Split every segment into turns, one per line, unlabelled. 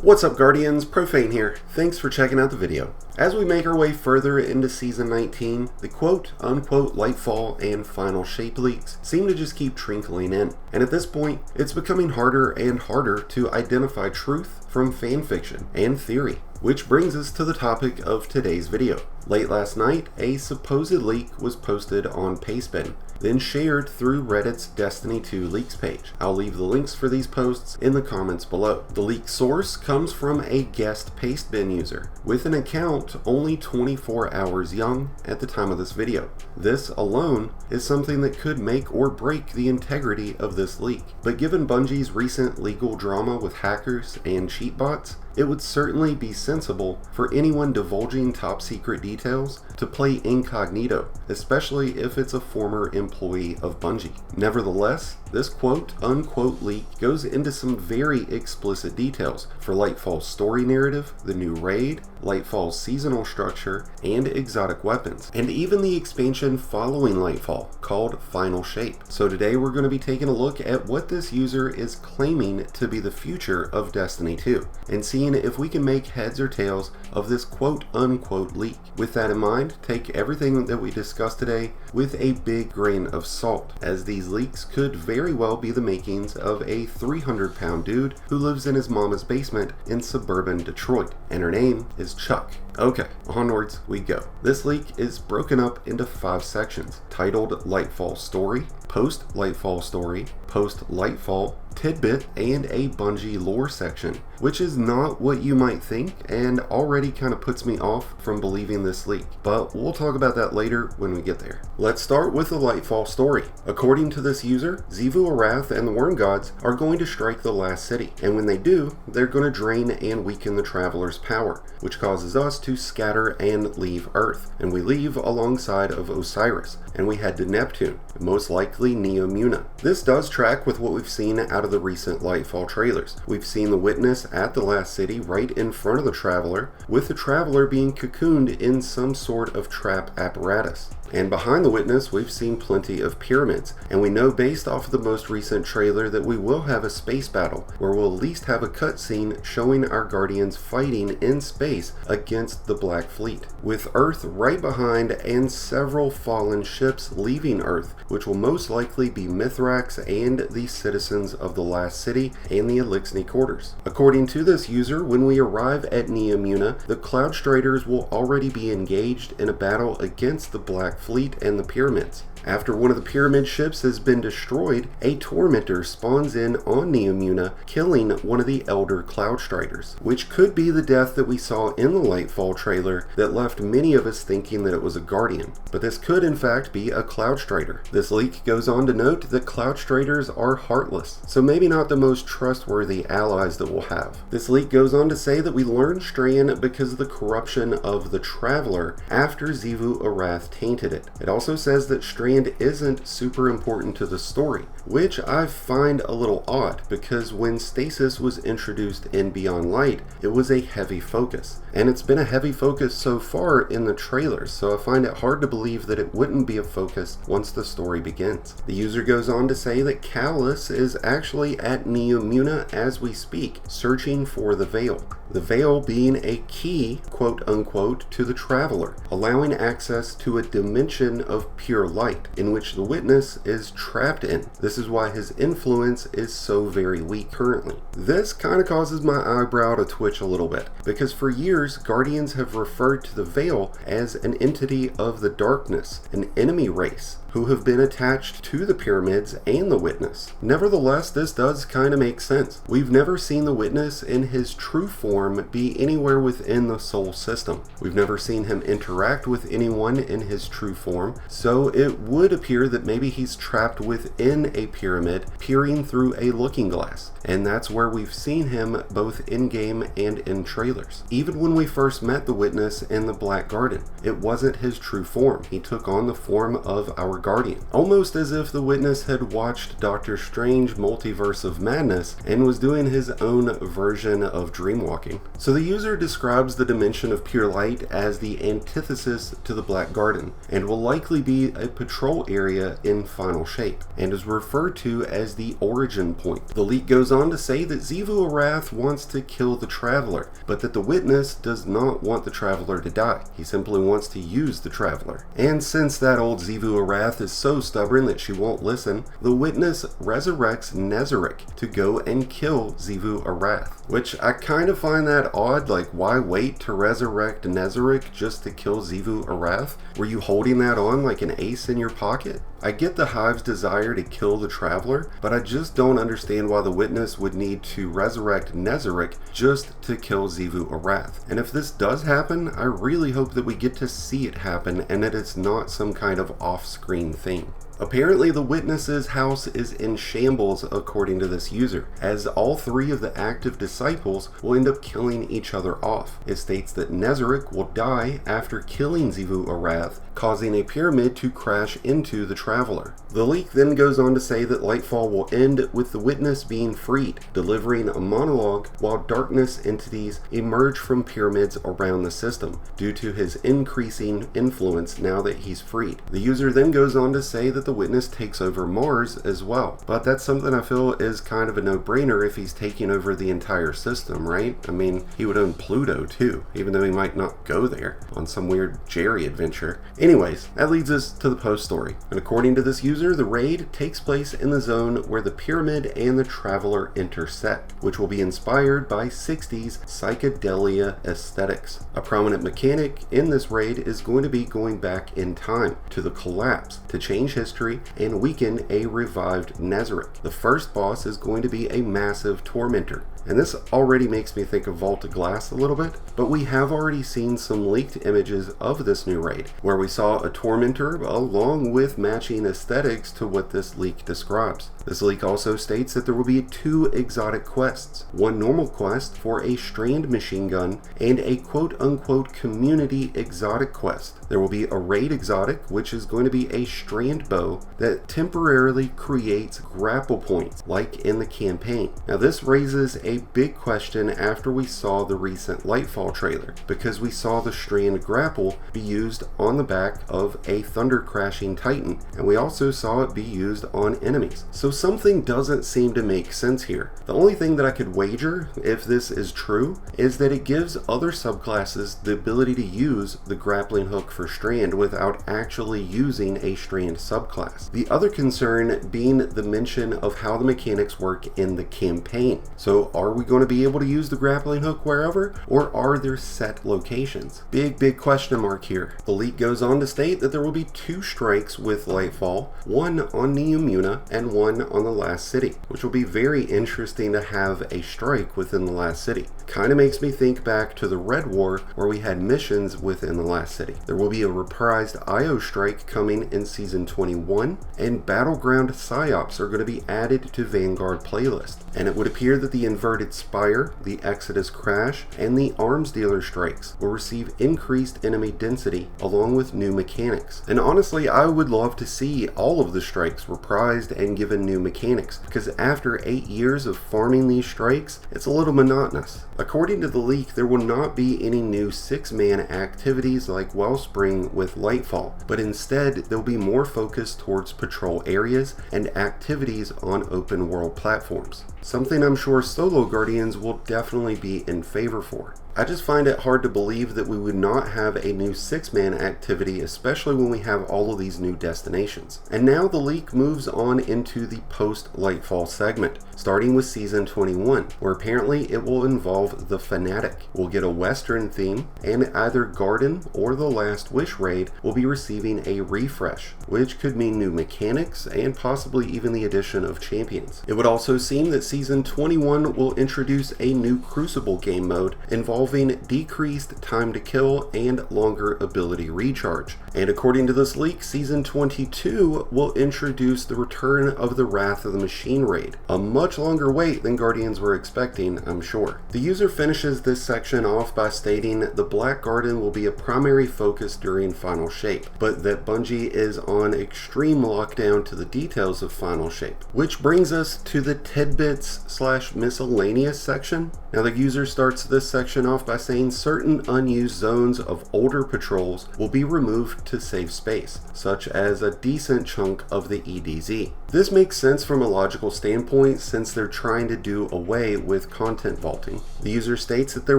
What's up, Guardians? Profane here. Thanks for checking out the video. As we make our way further into Season 19, the quote-unquote Lightfall and Final Shape leaks seem to just keep trickling in. And at this point, it's becoming harder and harder to identify truth from fanfiction and theory. Which brings us to the topic of today's video. Late last night, a supposed leak was posted on PSPN, then shared through Reddit's Destiny 2 leaks page. I'll leave the links for these posts in the comments below. The leak source comes from a guest PSPN user, with an account only 24 hours young at the time of this video. This alone is something that could make or break the integrity of this leak. But given Bungie's recent legal drama with hackers and cheat bots, it would certainly be sensible for anyone divulging top secret details to play incognito, especially if it's a former employee of Bungie. Nevertheless, this quote-unquote leak goes into some very explicit details for Lightfall's story narrative, the new raid, Lightfall's seasonal structure, and exotic weapons, and even the expansion following Lightfall, called Final Shape. So today we're going to be taking a look at what this user is claiming to be the future of Destiny 2, and seeing if we can make heads or tails of this quote-unquote leak. With that in mind, take everything that we discussed today with a big grain of salt, as these leaks could very well be the makings of a 300-pound dude who lives in his mama's basement in suburban Detroit, and her name is Chuck. Okay, onwards we go. This leak is broken up into 5 sections, titled Lightfall Story, Post-Lightfall Story, Post-Lightfall, Tidbit, and a Bungie lore section, which is not what you might think and already kind of puts me off from believing this leak, but we'll talk about that later when we get there. Let's start with the Lightfall story. According to this user, Xivu Arath and the Worm Gods are going to strike the last city, and when they do, they're going to drain and weaken the Traveler's power, which causes us to scatter and leave Earth, and we leave alongside of Osiris, and we head to Neptune, most likely Neomuna. This does track with what we've seen out of the recent Lightfall trailers. We've seen the Witness at the last city right in front of the Traveler, with the Traveler being cocooned in some sort of trap apparatus. And behind the Witness, we've seen plenty of pyramids, and we know based off of the most recent trailer that we will have a space battle, where we'll at least have a cutscene showing our Guardians fighting in space against the Black Fleet, with Earth right behind and several fallen ships leaving Earth, which will most likely be Mithrax and the citizens of the last city and the Elixni quarters. According to this user, when we arrive at Neomuna, the Cloud Striders will already be engaged in a battle against the Black Fleet and the pyramids. After one of the pyramid ships has been destroyed, a Tormentor spawns in on Neomuna, killing one of the Elder Cloud Striders, which could be the death that we saw in the Lightfall trailer that left many of us thinking that it was a Guardian. But this could in fact be a Cloud Strider. This leak goes on to note that Cloud Striders are heartless, so maybe not the most trustworthy allies that we'll have. This leak goes on to say that we learned Strand because of the corruption of the Traveler after Xivu Arath tainted it. It also says that Strand isn't super important to the story, which I find a little odd, because when Stasis was introduced in Beyond Light, it was a heavy focus, and it's been a heavy focus so far in the trailers, so I find it hard to believe that it wouldn't be a focus once the story begins. The user goes on to say that Callus is actually at Neomuna as we speak, searching for the Veil. The Veil being a key, quote-unquote, to the Traveler, allowing access to a dimension of pure light, in which the Witness is trapped in. This is why his influence is so very weak currently. This kind of causes my eyebrow to twitch a little bit, because for years, Guardians have referred to the Veil as an entity of the darkness, an enemy race, who have been attached to the pyramids and the Witness. Nevertheless, this does kind of make sense. We've never seen the Witness in his true form be anywhere within the Sol system. We've never seen him interact with anyone in his true form, so it would appear that maybe he's trapped within a pyramid, peering through a looking glass. And that's where we've seen him both in-game and in trailers. Even when we first met the Witness in the Black Garden, it wasn't his true form. He took on the form of our guardian, almost as if the witness had watched Doctor Strange Multiverse of Madness and was doing his own version of dreamwalking. So the user describes the dimension of pure light as the antithesis to the Black Garden, and will likely be a patrol area in final shape, and is referred to as the origin point. The leak goes on to say that Xivu Arath wants to kill the Traveler, but that the witness does not want the Traveler to die. He simply wants to use the Traveler. And since that old Xivu Arath is so stubborn that she won't listen, the witness resurrects Nezarec to go and kill Xivu Arath. Which I kind of find that odd, like why wait to resurrect Nezarec just to kill Xivu Arath? Were you holding that on like an ace in your pocket? I get the Hive's desire to kill the Traveler, but I just don't understand why the witness would need to resurrect Nezarec just to kill Xivu Arath. And if this does happen, I really hope that we get to see it happen and that it's not some kind of off-screen thing. Apparently the witness's house is in shambles according to this user, as all three of the active disciples will end up killing each other off. It states that Nezarec will die after killing Xivu Arath, causing a pyramid to crash into the Traveler. The leak then goes on to say that Lightfall will end with the witness being freed, delivering a monologue while darkness entities emerge from pyramids around the system, due to his increasing influence now that he's freed. The user then goes on to say that the witness takes over Mars as well, but that's something I feel is kind of a no-brainer if he's taking over the entire system, right? I mean, he would own Pluto too, even though he might not go there on some weird Jerry adventure. Anyways, that leads us to the post story, and according to this user, the raid takes place in the zone where the pyramid and the Traveler intersect, which will be inspired by 60s psychedelia aesthetics. A prominent mechanic in this raid is going to be going back in time to the collapse to change history and weaken a revived Nezarec. The first boss is going to be a massive tormentor. And this already makes me think of Vault of Glass a little bit, but we have already seen some leaked images of this new raid, where we saw a Tormentor along with matching aesthetics to what this leak describes. This leak also states that there will be 2 exotic quests, one normal quest for a strand machine gun, and a quote-unquote community exotic quest. There will be a raid exotic, which is going to be a strand bow that temporarily creates grapple points, like in the campaign. Now this raises a big question after we saw the recent Lightfall trailer, because we saw the strand grapple be used on the back of a thunder crashing titan, and we also saw it be used on enemies. So something doesn't seem to make sense here. The only thing that I could wager, if this is true, is that it gives other subclasses the ability to use the grappling hook for strand without actually using a strand subclass. The other concern being the mention of how the mechanics work in the campaign. So are we going to be able to use the grappling hook wherever, or are there set locations? Big question mark here. The leak goes on to state that there will be 2 strikes with Lightfall, one on Neomuna and one on the last city, which will be very interesting to have a strike within the last city. Kind of makes me think back to the Red War, where we had missions within the last city. There will be a reprised IO strike coming in season 21, and battleground psyops are going to be added to Vanguard playlist. And it would appear that the Inverted Spire, the Exodus Crash, and the Arms Dealer strikes will receive increased enemy density along with new mechanics. And honestly, I would love to see all of the strikes reprised and given new mechanics, because after 8 years of farming these strikes, it's a little monotonous. According to the leak, there will not be any new 6-man activities like Wellspring with Lightfall, but instead they'll be more focused towards patrol areas and activities on open world platforms. Something I'm sure solo guardians will definitely be in favor for. I just find it hard to believe that we would not have a new 6-man activity, especially when we have all of these new destinations. And now the leak moves on into the post-Lightfall segment, starting with Season 21, where apparently it will involve the Fanatic. We'll get a Western theme, and either Garden or the Last Wish raid will be receiving a refresh, which could mean new mechanics and possibly even the addition of champions. It would also seem that Season 21 will introduce a new Crucible game mode involving decreased time to kill and longer ability recharge, And according to this leak, Season 22 will introduce the return of the Wrath of the Machine raid. A much longer wait than Guardians were expecting, I'm sure. The user finishes this section off by stating the Black Garden will be a primary focus during Final Shape, but that Bungie is on extreme lockdown to the details of Final Shape. Which brings us to the tidbits/miscellaneous section. Now the user starts this section off by saying certain unused zones of older patrols will be removed to save space, such as a decent chunk of the EDZ. This makes sense from a logical standpoint since they're trying to do away with content vaulting. The user states that there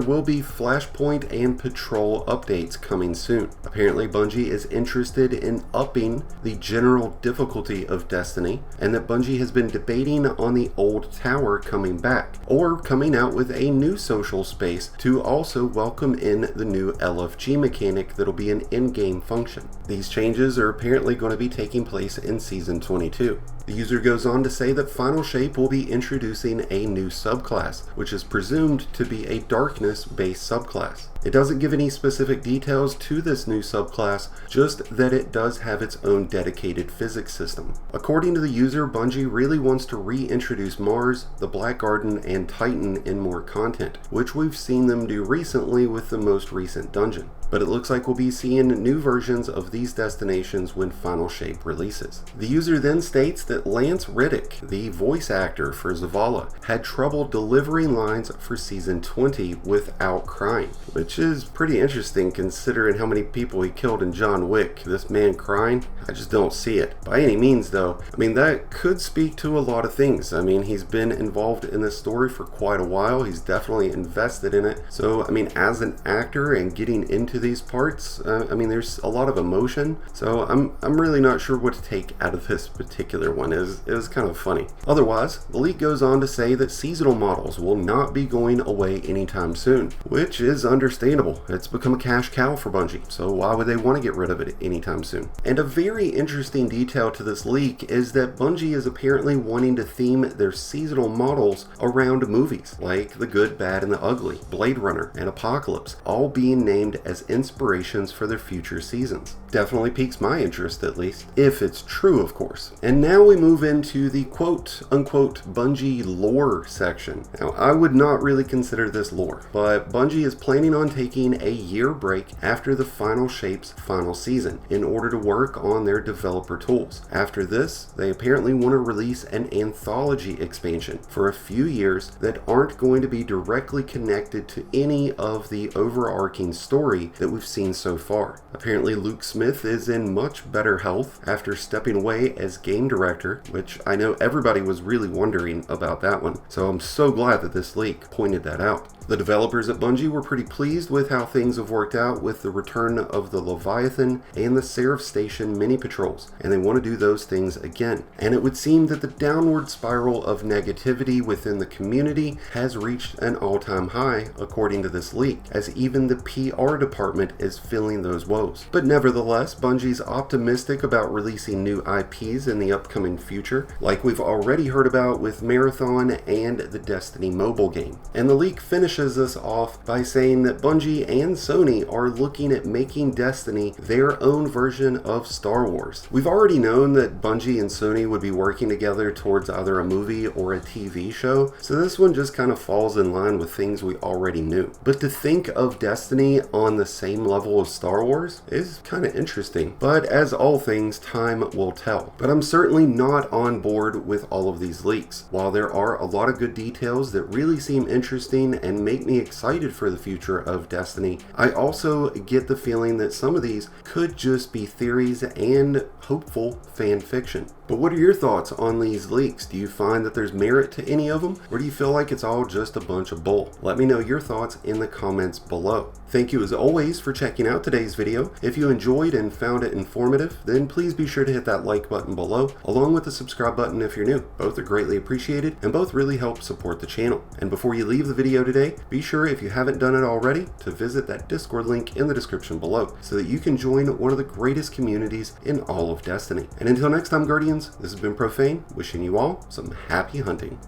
will be Flashpoint and Patrol updates coming soon. Apparently Bungie is interested in upping the general difficulty of Destiny, and that Bungie has been debating on the old tower coming back, or coming out with a new social space to also welcome in the new LFG mechanic that'll be an in-game function. These changes are apparently going to be taking place in Season 22. The user goes on to say that Final Shape will be introducing a new subclass, which is presumed to be a darkness-based subclass. It doesn't give any specific details to this new subclass, just that it does have its own dedicated physics system. According to the user, Bungie really wants to reintroduce Mars, the Black Garden, and Titan in more content, which we've seen them do recently with the most recent dungeon. But it looks like we'll be seeing new versions of these destinations when Final Shape releases. The user then states that Lance Reddick, the voice actor for Zavala, had trouble delivering lines for Season 20 without crying, which is pretty interesting considering how many people he killed in John Wick. This man crying? I just don't see it. By any means though, I mean that could speak to a lot of things. I mean he's been involved in this story for quite a while, he's definitely invested in it. So I mean as an actor and getting into these parts, I mean there's a lot of emotion, so I'm really not sure what to take out of this particular one. It was kind of funny. Otherwise, the leak goes on to say that seasonal models will not be going away anytime soon, which is understandable. It's become a cash cow for Bungie, so why would they want to get rid of it anytime soon? And a very interesting detail to this leak is that Bungie is apparently wanting to theme their seasonal models around movies like The Good, Bad, and the Ugly, Blade Runner, and Apocalypse, all being named as inspirations for their future seasons. Definitely piques my interest, at least, if it's true, of course. And now we move into the quote-unquote Bungie lore section. Now, I would not really consider this lore, but Bungie is planning on taking a year break after the Final Shape's final season in order to work on their developer tools. After this, they apparently want to release an anthology expansion for a few years that aren't going to be directly connected to any of the overarching story that we've seen so far. Apparently Luke Smith is in much better health after stepping away as game director, which I know everybody was really wondering about that one, so I'm so glad that this leak pointed that out. The developers at Bungie were pretty pleased with how things have worked out with the return of the Leviathan and the Seraph Station mini patrols, and they want to do those things again. And it would seem that the downward spiral of negativity within the community has reached an all-time high, according to this leak, as even the PR department is feeling those woes. But nevertheless, Bungie's optimistic about releasing new IPs in the upcoming future, like we've already heard about with Marathon and the Destiny mobile game. And the leak finishes us off by saying that Bungie and Sony are looking at making Destiny their own version of Star Wars. We've already known that Bungie and Sony would be working together towards either a movie or a TV show, so this one just kind of falls in line with things we already knew. But to think of Destiny on the same level as Star Wars is kind of interesting, but as all things, time will tell. But I'm certainly not on board with all of these leaks. While there are a lot of good details that really seem interesting and make me excited for the future of Destiny, I also get the feeling that some of these could just be theories and hopeful fan fiction. But what are your thoughts on these leaks? Do you find that there's merit to any of them, or do you feel like it's all just a bunch of bull? Let me know your thoughts in the comments below. Thank you as always for checking out today's video. If you enjoyed and found it informative, then please be sure to hit that like button below, along with the subscribe button if you're new. Both are greatly appreciated, and both really help support the channel. And before you leave the video today, be sure, if you haven't done it already, to visit that Discord link in the description below, so that you can join one of the greatest communities in all of Destiny. And until next time, Guardians, this has been Profane, wishing you all some happy hunting.